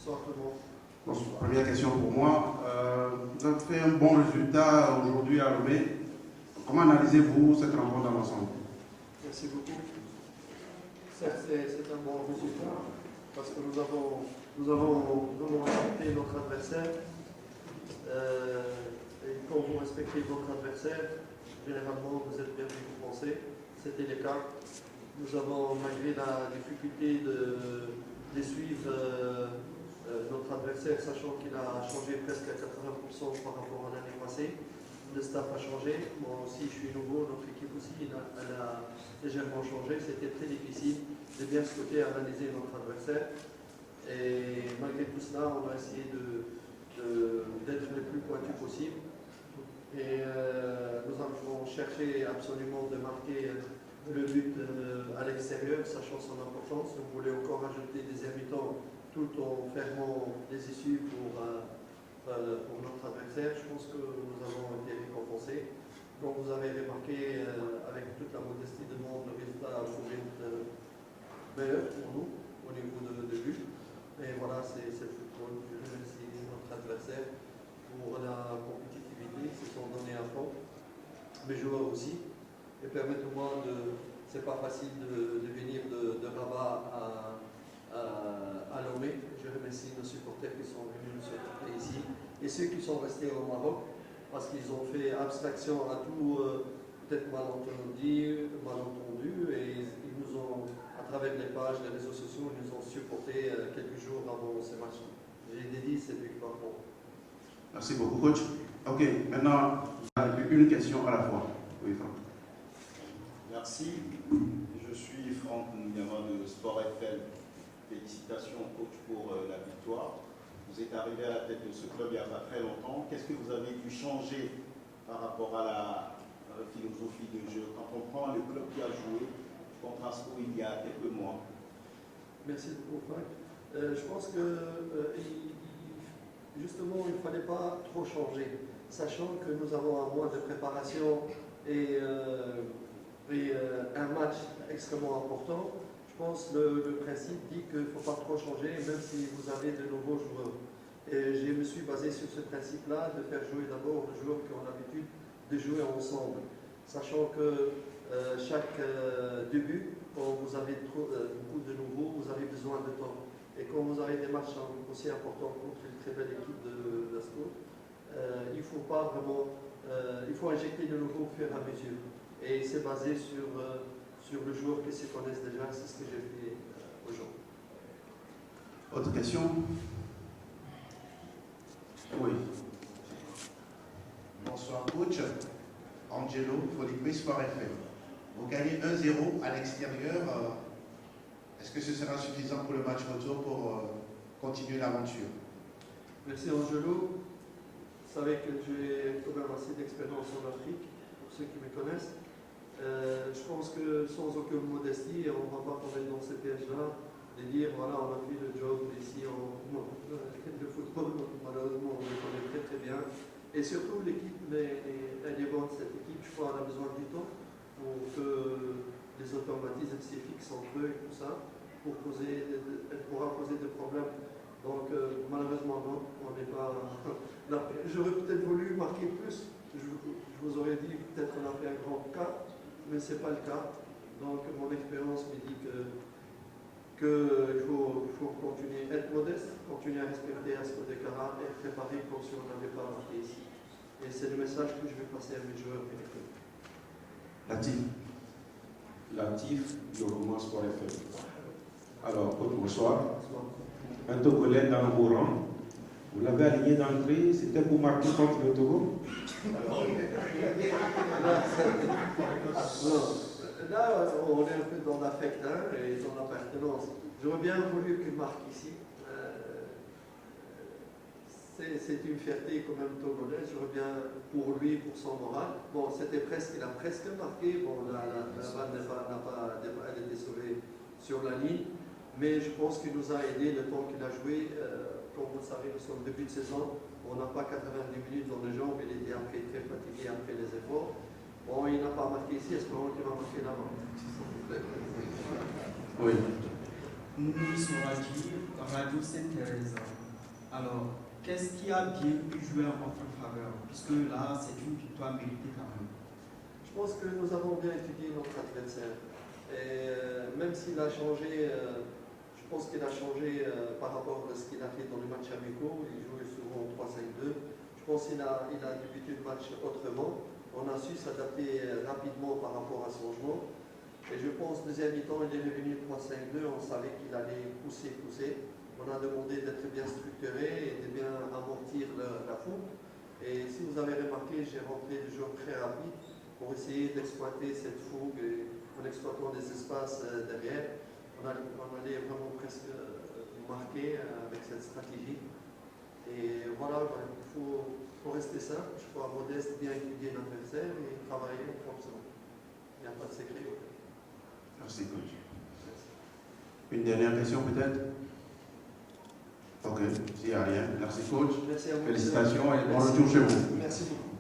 Bonsoir tout le monde. Bonsoir. Première question pour moi. Vous avez fait un bon résultat aujourd'hui à Lomé. Comment analysez-vous cette rencontre dans l'ensemble? Merci beaucoup. Certes, c'est un bon résultat parce que nous avons respecté notre adversaire. Et quand vous respectez votre adversaire, généralement vous êtes bien récompensé. C'était le cas. Nous avons, malgré la difficulté de suivre notre adversaire, sachant qu'il a changé presque à 80% par rapport à l'année passée. Le staff a changé. Moi aussi, je suis nouveau. Notre équipe aussi, elle a légèrement changé. C'était très difficile de bien scruter et analyser notre adversaire. Et malgré tout cela, on a essayé d'être le plus pointu possible. Et nous avons cherché absolument de marquer le but à l'extérieur, sachant son importance. On voulait encore ajouter des mi-temps tout en fermant les issues pour notre adversaire. Je pense que nous avons été récompensés. Donc vous avez remarqué, avec toute la modestie du monde, le résultat pouvait être meilleur pour nous au niveau de but. Et voilà, c'est le football. Je remercie notre adversaire pour la compétitivité, ils se sont donné à fond. Mes joueurs aussi. Et permettez-moi c'est pas facile de venir de Rabat à Lomé. Je remercie nos supporters qui sont venus nous supporter ici et ceux qui sont restés au Maroc parce qu'ils ont fait abstraction à tout peut-être malentendu et ils nous ont, à travers les pages, les réseaux sociaux, ils nous ont supportés quelques jours avant ces matchs. J'ai dédié cette victoire pour. Merci beaucoup, coach. Ok, maintenant, une question à la fois. Oui, Franck. Merci. Je suis Franck Ngouyama de Sport FM. Félicitations, coach, pour la victoire. Vous êtes arrivé à la tête de ce club il n'y a pas très longtemps. Qu'est-ce que vous avez dû changer par rapport à la philosophie de jeu quand on prend le club qui a joué contre Asco il y a quelques mois? Merci beaucoup, Franck. Je pense que justement, il ne fallait pas trop changer, sachant que nous avons un mois de préparation et un match extrêmement important. Je pense que le principe dit qu'il ne faut pas trop changer, même si vous avez de nouveaux joueurs. Et je me suis basé sur ce principe-là, de faire jouer d'abord les joueurs qui ont l'habitude de jouer ensemble, sachant que chaque début, quand vous avez beaucoup de nouveaux, vous avez besoin de temps. Et quand vous avez des matchs aussi importants contre une très belle équipe de l'Asco, il faut pas vraiment, il faut injecter de nouveau au fur et à mesure. Et c'est basé sur le joueur qui se connaissent déjà, c'est ce que j'ai fait aujourd'hui. Autre question? Oui. Bonsoir coach. Angelo, Folipe Sport FM. Vous gagnez 1-0 à l'extérieur. Est-ce que ce sera suffisant pour le match retour pour continuer l'aventure? Merci Angelo. Vous savez que j'ai quand même assez d'expérience en Afrique, pour ceux qui me connaissent. Je pense que sans aucune modestie, on ne va pas tomber dans ces pièges-là, de dire voilà, on a fait le job ici, le football, malheureusement, on le connaît très très bien. Et surtout, l'équipe, elle est bonne, cette équipe, je crois, elle a besoin du temps pour que les automatismes s'y fixent entre eux et tout ça, elle pourra poser des problèmes. Donc, malheureusement, non, on n'est pas. J'aurais peut-être voulu marquer plus, je vous aurais dit peut-être qu'on a fait un grand cas, mais ce n'est pas le cas. Donc, mon expérience me dit qu'il faut continuer à être modeste, continuer à respecter Asco de Cara et être préparé comme si on n'avait pas marqué ici. Et c'est le message que je vais passer à mes joueurs et les clubs. Latif, le roman Sport FM. Alors, bonsoir. Un Togolais dans vos rangs. Vous l'avez aligné d'entrée, c'était pour marquer contre le Togo? Là, on est un peu dans l'affect et dans l'appartenance. J'aurais bien voulu qu'il marque ici. C'est une fierté quand même togolaise. J'aurais bien pour lui, pour son moral. Bon, il a presque marqué. Bon, la balle elle était sauvée sur la ligne. Mais je pense qu'il nous a aidé le temps qu'il a joué. Comme vous le savez, nous sommes début de saison. On n'a pas 90 minutes dans les jambes. Il était après très fatigué après les efforts. Bon, il n'a pas marqué ici. Espérons qu'il va marquer là-bas. Oui. Louis Souradi, Radio Sainte-Thérèse. Alors, qu'est-ce qui a bien pu jouer en votre faveur? Puisque là, c'est une victoire méritée quand même. Je pense que nous avons bien étudié notre adversaire. Et même s'il a changé, je pense qu'il a changé par rapport à ce qu'il a fait dans le match amicaux. Il jouait souvent 3-5-2. Je pense qu'il a débuté le match autrement. On a su s'adapter rapidement par rapport à son changement. Et je pense deuxième mi-temps, il est revenu 3-5-2. On savait qu'il allait pousser. On a demandé d'être bien structuré et de bien amortir la fougue. Et si vous avez remarqué, j'ai rentré du jeu très rapide pour essayer d'exploiter cette fougue en exploitant des espaces derrière. On allait vraiment presque marquer avec cette stratégie. Et voilà, il faut rester simple, il faut être modeste, bien étudier l'adversaire et travailler en fonction. Il n'y a pas de secret. Merci, coach. Une dernière question peut-être? Ok, s'il n'y a rien. Merci, coach. Merci à vous. Félicitations et bon retour chez vous. Merci beaucoup.